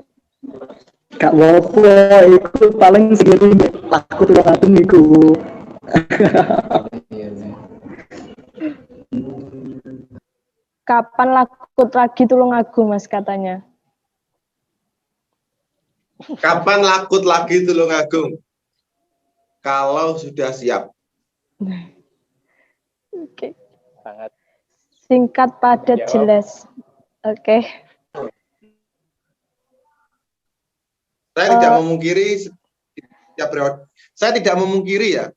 Kak Wopo itu paling segini aku Tulungagung iku. Kapan lakut lagi Tulungagung Mas katanya? Kapan lakut lagi Tulungagung? Kalau sudah siap. Oke. Sangat Singkat, padat, jelas. Oke. Saya tidak memungkiri setiap periode. Saya tidak memungkiri ya.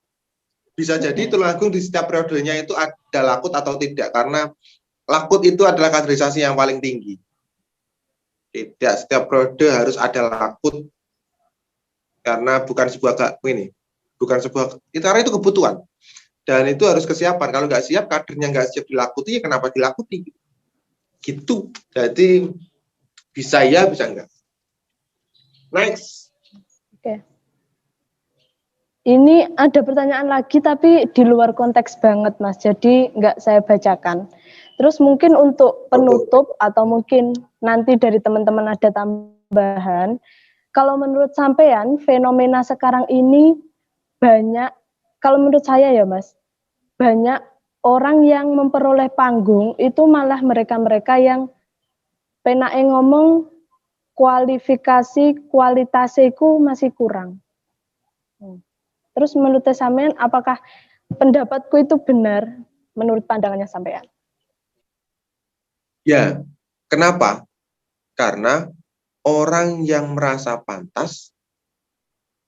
Bisa jadi Tulungagung di setiap periodenya itu ada lakut atau tidak, karena lakut itu adalah kaderisasi yang paling tinggi. Tidak setiap periode harus ada lakut, karena bukan sebuah karena itu kebutuhan dan itu harus kesiapan. Kalau nggak siap, kadernya nggak siap dilakuti, ya kenapa dilakuti? Gitu. Jadi bisa ya, bisa enggak. Next. Oke. Ini ada pertanyaan lagi tapi di luar konteks banget Mas, jadi nggak saya bacakan. Terus mungkin untuk penutup atau mungkin nanti dari teman-teman ada tambahan, kalau menurut sampean fenomena sekarang ini banyak, kalau menurut saya ya Mas, banyak orang yang memperoleh panggung itu malah mereka-mereka yang penake ngomong kualifikasi kualitasnya masih kurang. Terus menurut sampean apakah pendapatku itu benar menurut pandangannya sampean? Ya, kenapa? Karena orang yang merasa pantas,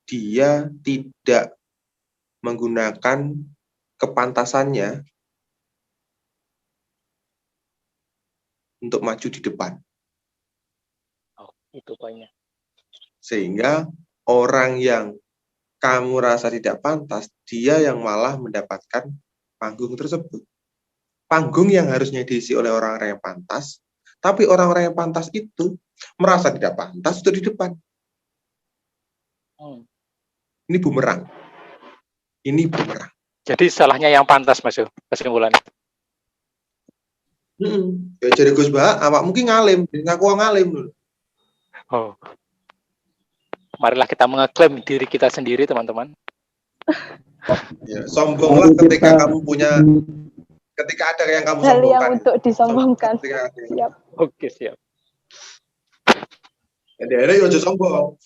dia tidak menggunakan kepantasannya untuk maju di depan. oh, itu poinnya. Sehingga orang yang kamu rasa tidak pantas, dia yang malah mendapatkan panggung tersebut. Panggung yang harusnya diisi oleh orang-orang yang pantas, tapi orang-orang yang pantas itu merasa tidak pantas untuk di depan. Ini bumerang. Ini bumerang. Jadi salahnya yang pantas, Mas, kesimpulannya. Ya jadi Gus Bah, awak mungkin ngalim, ngaku ngalim dulu. Oh. Marilah kita mengeklaim diri kita sendiri, teman-teman. Ya, sombonglah ketika kamu punya, ketika ada yang kamu Hal yang sombongkan. untuk disombongkan. Siap. Oke, siap. Ada yang sombong.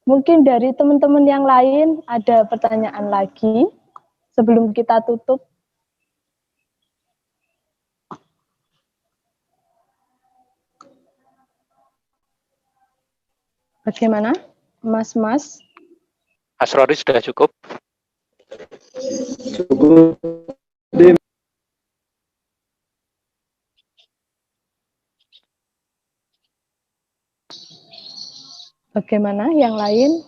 Mungkin dari teman-teman yang lain ada pertanyaan lagi sebelum kita tutup. Bagaimana, Mas? Mas Rory sudah cukup? Cukup. Bagaimana yang lain?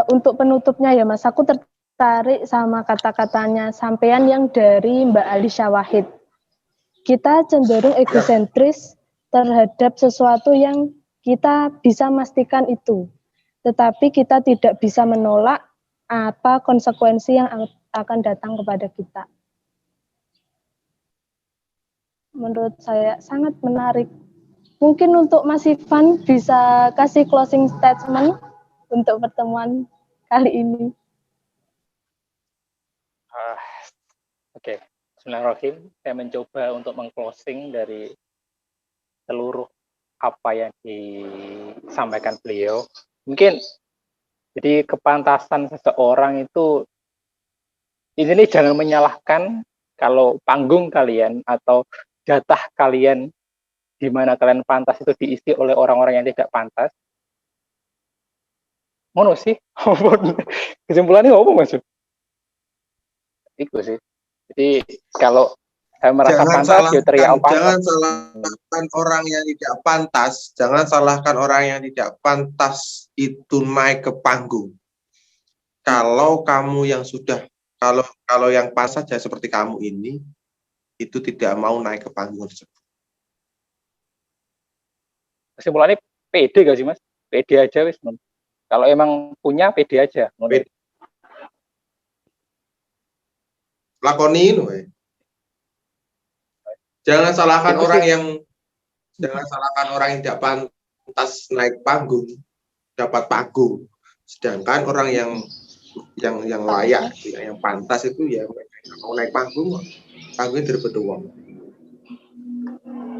Untuk penutupnya ya Mas, aku tertarik sama kata-katanya sampean yang dari Mbak Alisha Wahid. Kita cenderung egosentris terhadap sesuatu yang kita bisa memastikan itu. Tetapi kita tidak bisa menolak apa konsekuensi yang akan datang kepada kita. Menurut saya sangat menarik. Mungkin untuk Mas Ivan bisa kasih closing statement untuk pertemuan kali ini. Oke. Bismillahirrahmanirrahim. Saya mencoba untuk meng-closing dari seluruh apa yang disampaikan beliau. Mungkin jadi kepantasan seseorang itu ini jangan menyalahkan kalau panggung kalian atau jatah kalian di mana kalian pantas itu diisi oleh orang-orang yang tidak pantas. Ngono sih. Kesimpulannya apa maksud? Itu sih. Jadi kalau saya merasa pantas, ya teriak pantas. Jangan salahkan orang yang tidak pantas. Jangan salahkan orang yang tidak pantas itu naik ke panggung. Kalau kamu yang sudah, kalau yang pas saja seperti kamu ini, itu tidak mau naik ke panggung tersebut. Kesimpulannya pede gak sih Mas? Pede aja wis. Kalau emang punya pede aja. Pede. Lakoni itu. Jangan salahkan itu orang sih. Jangan salahkan orang yang tidak pantas naik panggung, dapat panggung. Sedangkan orang yang layak, yang pantas itu ya mau naik panggung, panggungnya terbentuk.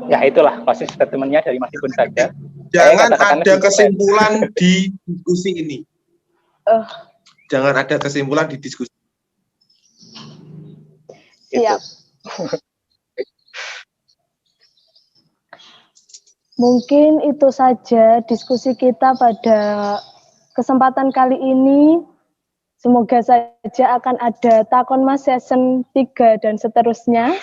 Ya itulah closing statement-nya dari Mas Igun saja. Jangan ada kesimpulan di diskusi ini. Jangan ada kesimpulan di diskusi. Siap. Mungkin itu saja diskusi kita pada kesempatan kali ini. Semoga saja akan ada Takon Mas season 3 dan seterusnya.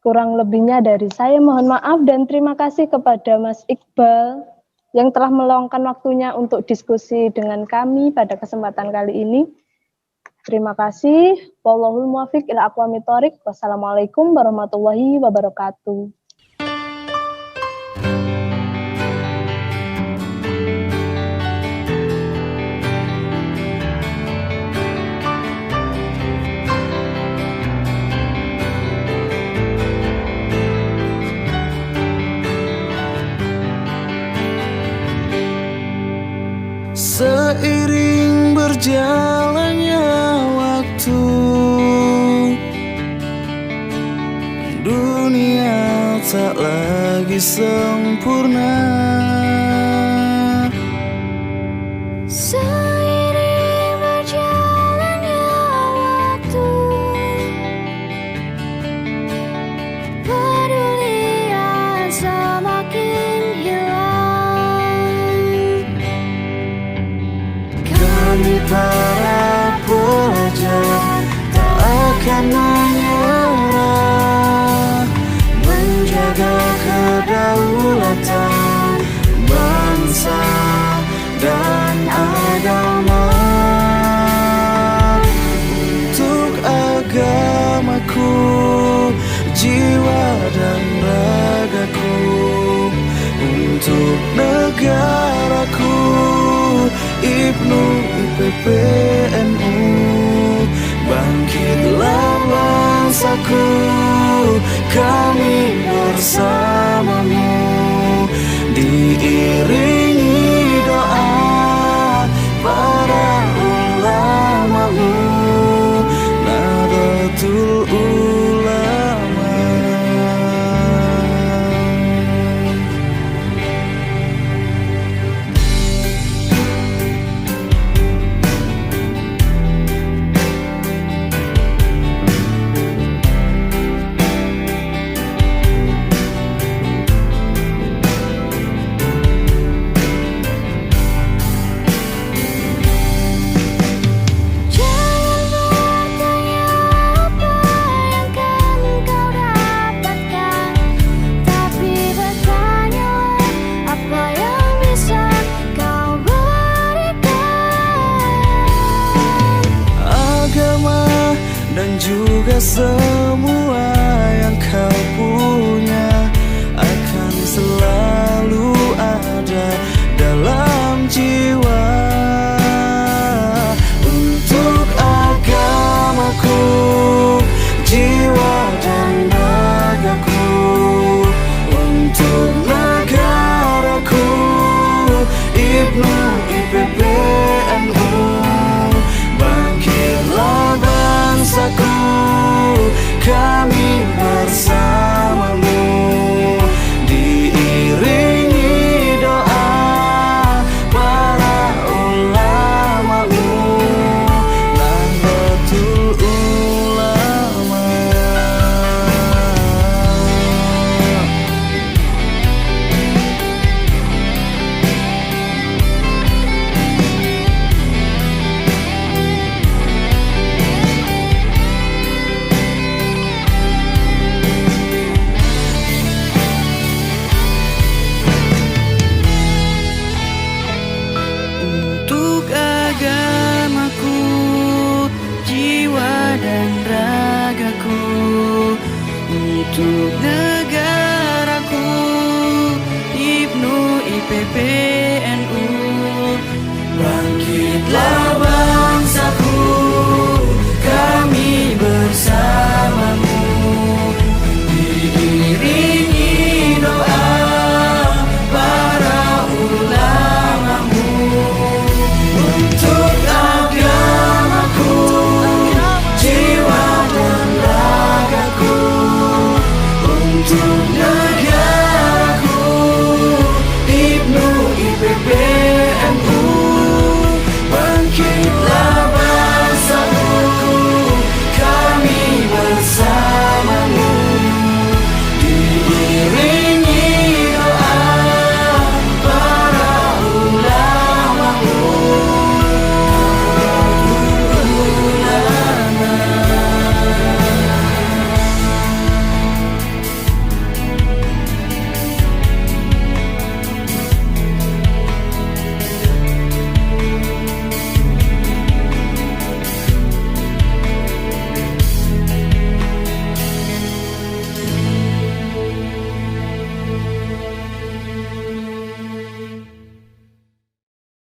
Kurang lebihnya dari saya mohon maaf dan terima kasih kepada Mas Iqbal yang telah meluangkan waktunya untuk diskusi dengan kami pada kesempatan kali ini. Terima kasih. Wallahul muwaffiq ila aqwamit thoriq. Wassalamualaikum warahmatullahi wabarakatuh. Seiring berjalannya waktu, dunia tak lagi sempurna. Seiring berjalannya waktu, pedulian semakin hilang. Kami para pelajar tak akan menyerah, menjaga kedaulatan dan ragaku, untuk negaraku, IPNU, IPPNU. Bangkitlah bangsaku, kami bersamamu, diiringi doa para ulamamu, Nahdlatul Ulama. Juga semua yang kau punya akan selalu ada dalam jiwa. Untuk agamaku, jiwa dan ragaku, untuk negaraku, IPNU, IPPNU. Bangkitlah bangsaku, kami bersamamu, diiringi doa para ulamamu, Nahdlatul Ulama. Untuk agamaku, jiwa dan ragaku, untuk negaraku, IPNU, IPPNU. Bangkitlah bangsaku, kami bersamamu, diiringi doa para ulamamu. Untuk agamaku, jiwa dan ragaku, untuk negara